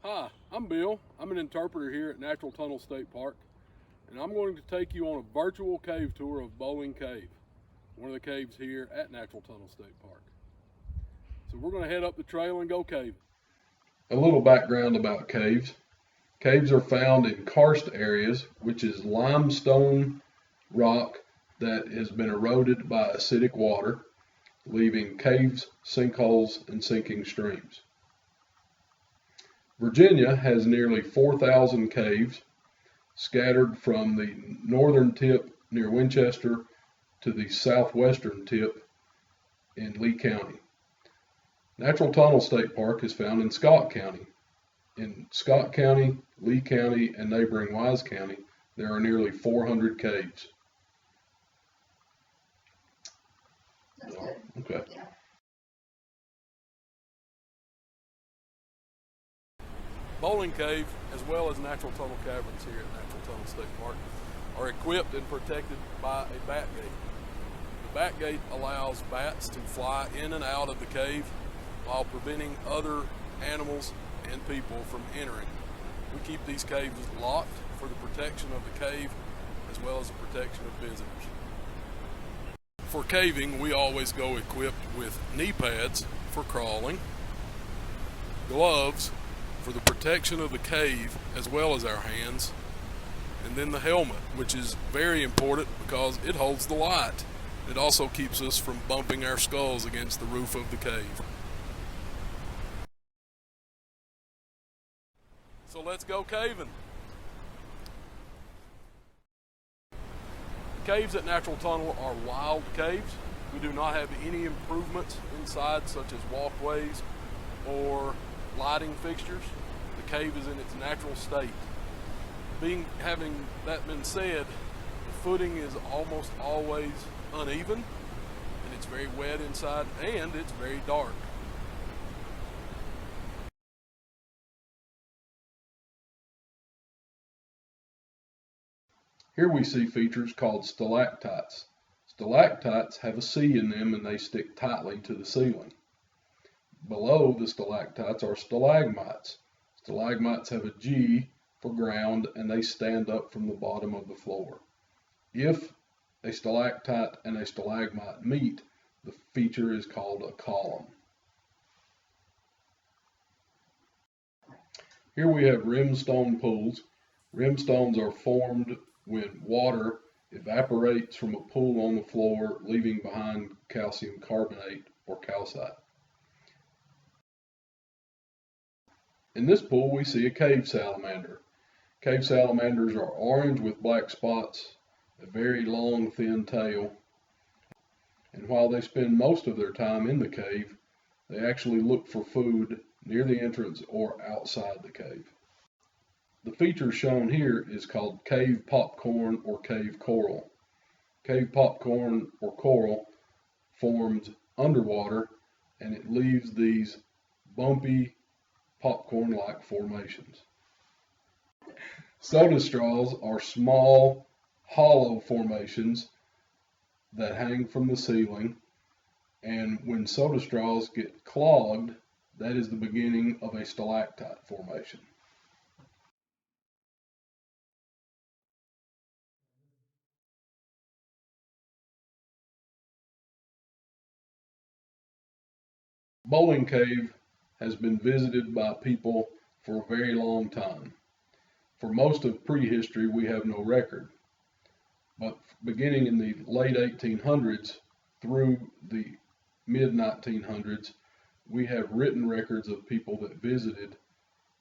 Hi, I'm Bill. I'm an interpreter here at Natural Tunnel State Park, and I'm going to take you on a virtual cave tour of Bowling Cave, one of the caves here at Natural Tunnel State Park. So we're going to head up the trail and go caving. A little background about caves. Caves are found in karst areas, which is limestone rock that has been eroded by acidic water, leaving caves, sinkholes, and sinking streams. Virginia has nearly 4,000 caves scattered from the northern tip near Winchester to the southwestern tip in Lee County. Natural Tunnel State Park is found in Scott County. In Scott County, Lee County, and neighboring Wise County, there are nearly 400 caves. That's good. Okay. Yeah. Bowling Cave, as well as natural tunnel caverns here at Natural Tunnel State Park, are equipped and protected by a bat gate. The bat gate allows bats to fly in and out of the cave while preventing other animals and people from entering. We keep these caves locked for the protection of the cave as well as the protection of visitors. For caving, we always go equipped with knee pads for crawling, gloves for the protection of the cave as well as our hands, and then the helmet, which is very important because it holds the light. It also keeps us from bumping our skulls against the roof of the cave. So let's go caving. The caves at Natural Tunnel are wild caves. We do not have any improvements inside, such as walkways or lighting fixtures. The cave is in its natural state. Having that been said, the footing is almost always uneven, and it's very wet inside, and it's very dark. Here we see features called stalactites. Stalactites have a C in them and they stick tightly to the ceiling. Below the stalactites are stalagmites. Stalagmites have a G for ground and they stand up from the bottom of the floor. If a stalactite and a stalagmite meet, the feature is called a column. Here we have rimstone pools. Rimstones are formed when water evaporates from a pool on the floor, leaving behind calcium carbonate or calcite. In this pool, we see a cave salamander. Cave salamanders are orange with black spots, a very long, thin tail, and while they spend most of their time in the cave, they actually look for food near the entrance or outside the cave. The feature shown here is called cave popcorn or cave coral. Cave popcorn or coral forms underwater and it leaves these bumpy popcorn-like formations. Soda straws are small, hollow formations that hang from the ceiling, and when soda straws get clogged, that is the beginning of a stalactite formation. Bowling Cave has been visited by people for a very long time. For most of prehistory, we have no record. But beginning in the late 1800s through the mid 1900s, we have written records of people that visited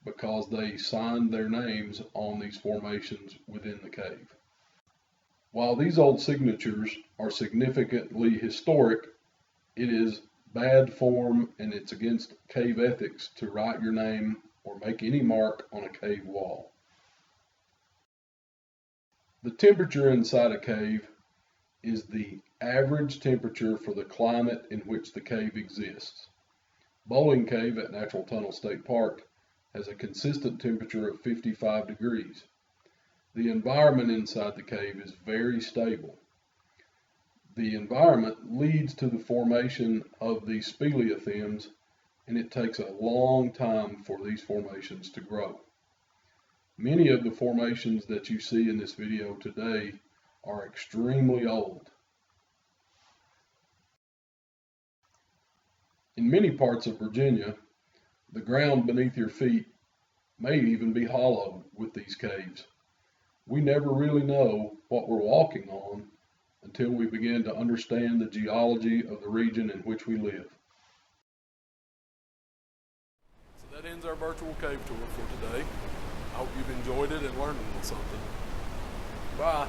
because they signed their names on these formations within the cave. While these old signatures are significantly historic, it is bad form and it's against cave ethics to write your name or make any mark on a cave wall. The temperature inside a cave is the average temperature for the climate in which the cave exists. Bowling Cave at Natural Tunnel State Park has a consistent temperature of 55 degrees. The environment inside the cave is very stable. The environment leads to the formation of the speleothems and it takes a long time for these formations to grow. Many of the formations that you see in this video today are extremely old. In many parts of Virginia, the ground beneath your feet may even be hollow with these caves. We never really know what we're walking on until we begin to understand the geology of the region in which we live. So that ends our virtual cave tour for today. I hope you've enjoyed it and learned a little something. Bye.